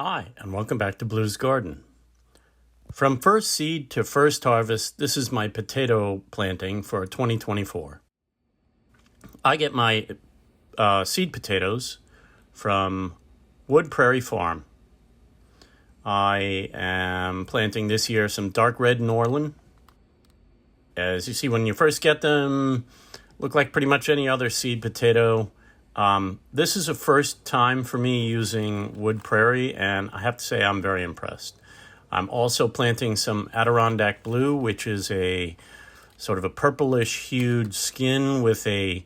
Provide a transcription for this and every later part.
Hi, and welcome back to Blue's Garden. From first seed to first harvest, this is my potato planting for 2024. I get my seed potatoes from Wood Prairie Farm. I am planting this year some dark red Norland. As you see, when you first get them, look like pretty much any other seed potato. This is a first time for me using Wood Prairie, and I have to say I'm very impressed. I'm also planting some Adirondack Blue, which is a sort of a purplish hued skin with a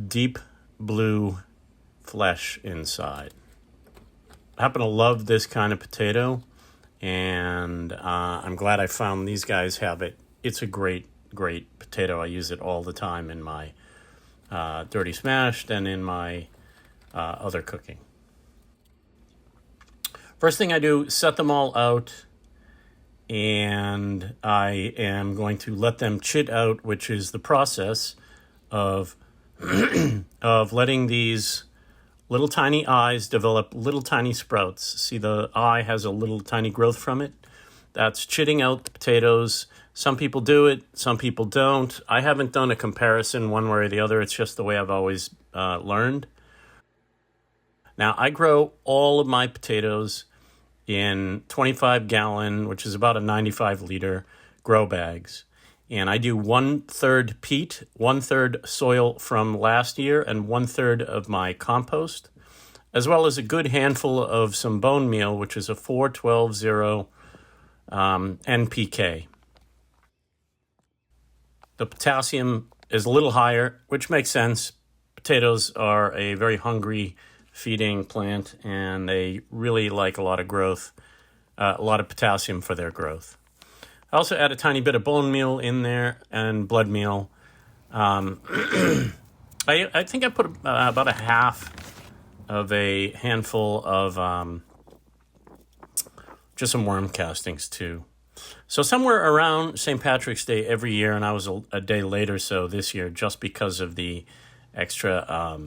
deep blue flesh inside. I happen to love this kind of potato, and I'm glad I found these guys have it. It's a great potato. I use it all the time in my dirty smashed and in my other cooking. First thing I do, set them all out, and I am going to let them chit out, which is the process of of letting these little tiny eyes develop little tiny sprouts. See, the eye has a little tiny growth from it. That's chitting out the potatoes. Some people do it, some people don't. I haven't done a comparison one way or the other. It's just the way I've always learned. Now, I grow all of my potatoes in 25-gallon, which is about a 95-liter grow bags. And I do 1/3 peat, 1/3 soil from last year, and 1/3 of my compost, as well as a good handful of some bone meal, which is a 4-12-0 NPK. The potassium is a little higher, which makes sense. Potatoes are a very hungry feeding plant, and they really like a lot of growth, a lot of potassium for their growth. I also add a tiny bit of bone meal in there and blood meal. I think I put about a half of a handful of just some worm castings too. So somewhere around St. Patrick's Day every year, and I was a day later so this year just because of the extra,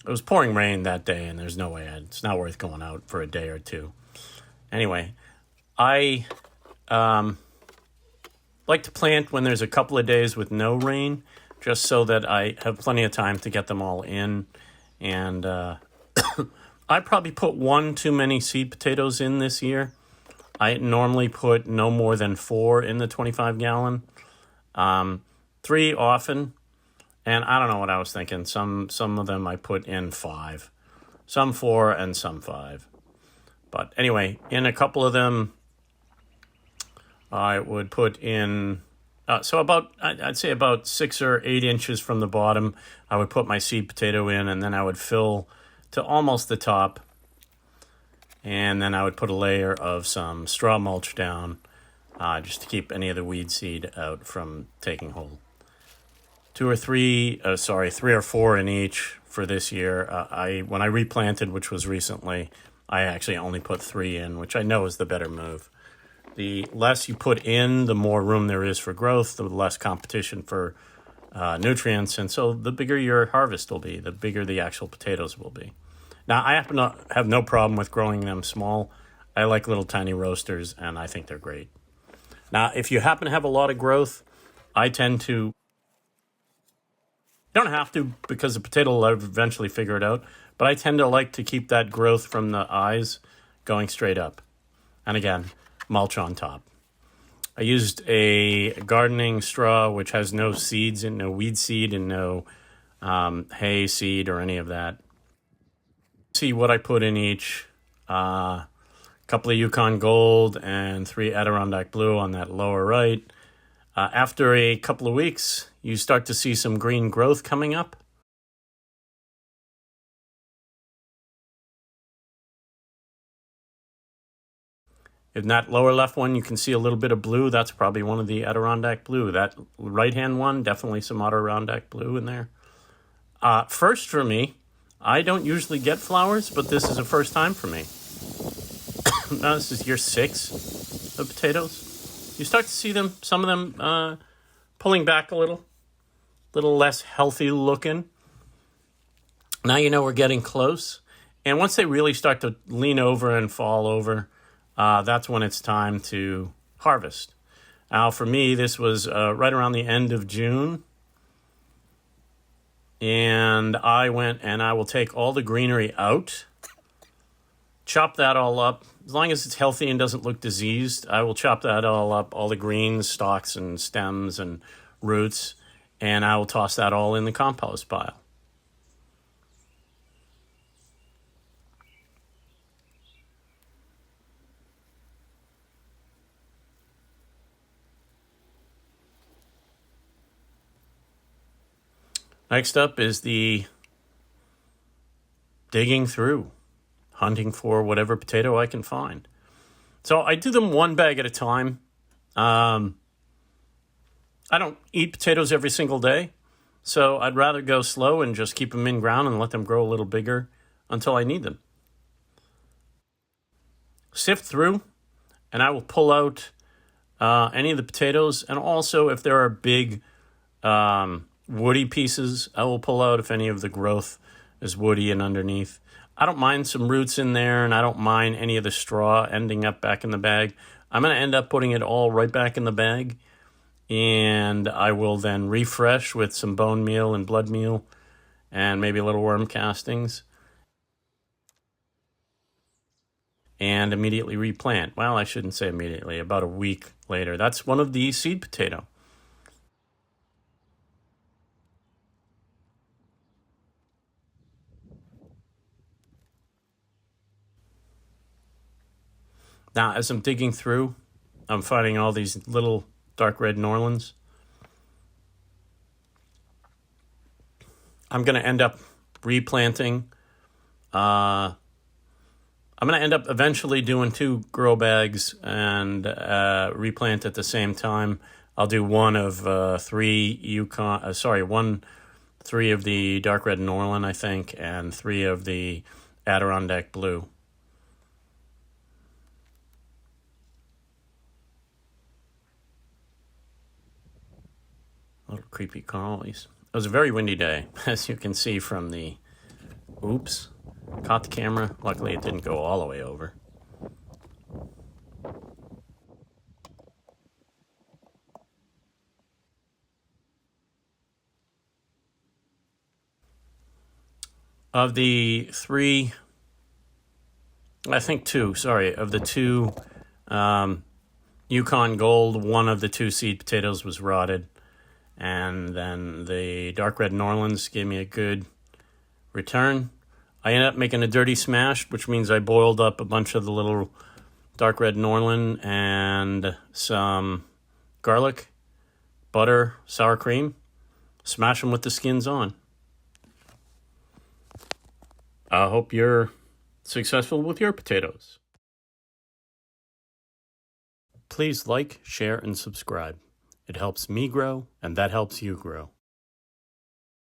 it was pouring rain that day, and there's no way, it's not worth going out for a day or two. Anyway, I like to plant when there's a couple of days with no rain, just so that I have plenty of time to get them all in. And I probably put one too many seed potatoes in this year. I normally put no more than 4 in the 25-gallon, 3 often, and I don't know what I was thinking. Some of them I put in 5, some 4 and some 5. But anyway, in a couple of them, I would put in, so about, I'd say about 6 or 8 inches from the bottom, I would put my seed potato in, and then I would fill to almost the top. And then I would put a layer of some straw mulch down just to keep any of the weed seed out from taking hold. 3 or 4 in each for this year. When I replanted, which was recently, I actually only put 3 in, which I know is the better move. The less you put in, the more room there is for growth, the less competition for nutrients, and so the bigger your harvest will be, the bigger the actual potatoes will be. Now, I happen to have no problem with growing them small. I like little tiny roasters, and I think they're great. Now, if you happen to have a lot of growth, I tend to, you don't have to because the potato will eventually figure it out, but I tend to like to keep that growth from the eyes going straight up. And again, mulch on top. I used a gardening straw, which has no seeds and no weed seed and no hay seed or any of that. See what I put in each. Couple of Yukon Gold and 3 Adirondack Blue on that lower right. After a couple of weeks, you start to see some green growth coming up. In that lower left one, you can see a little bit of blue. That's probably one of the Adirondack Blue. That right-hand one, definitely some Adirondack Blue in there. First for me, I don't usually get flowers, but this is a first time for me. Now this is year 6 of potatoes. You start to see them, some of them pulling back a little less healthy looking. Now you know we're getting close. And once they really start to lean over and fall over, that's when it's time to harvest. Now, for me, this was right around the end of June. And I went and I will take all the greenery out, chop that all up. As long as it's healthy and doesn't look diseased, I will chop that all up, all the greens, stalks and stems and roots, and I will toss that all in the compost pile. Next up is the digging through, hunting for whatever potato I can find. So I do them one bag at a time. I don't eat potatoes every single day, so I'd rather go slow and just keep them in ground and let them grow a little bigger until I need them. Sift through, and I will pull out any of the potatoes, and also if there are big woody pieces, I will pull out if any of the growth is woody and underneath. I don't mind some roots in there, and I don't mind any of the straw ending up back in the bag. I'm going to end up putting it all right back in the bag, and I will then refresh with some bone meal and blood meal and maybe a little worm castings and immediately replant. Well, I shouldn't say immediately, about a week later. That's one of the seed potato. Now, as I'm digging through, I'm finding all these little dark red Norlands. I'm going to end up replanting. I'm going to end up eventually doing 2 grow bags and replant at the same time. I'll do one of 3 Yukon, 3 of the dark red Norland, I think, and 3 of the Adirondack blue. Little creepy collies. It was a very windy day, as you can see from the... Oops. Caught the camera. Luckily, it didn't go all the way over. Of the 3... I think 2, sorry. Of the 2 Yukon Gold, one of the 2 seed potatoes was rotted. And then the dark red Norlands gave me a good return. I ended up making a dirty smash, which means I boiled up a bunch of the little dark red Norland and some garlic, butter, sour cream. Smash them with the skins on. I hope you're successful with your potatoes. Please like, share, and subscribe. It helps me grow, and that helps you grow.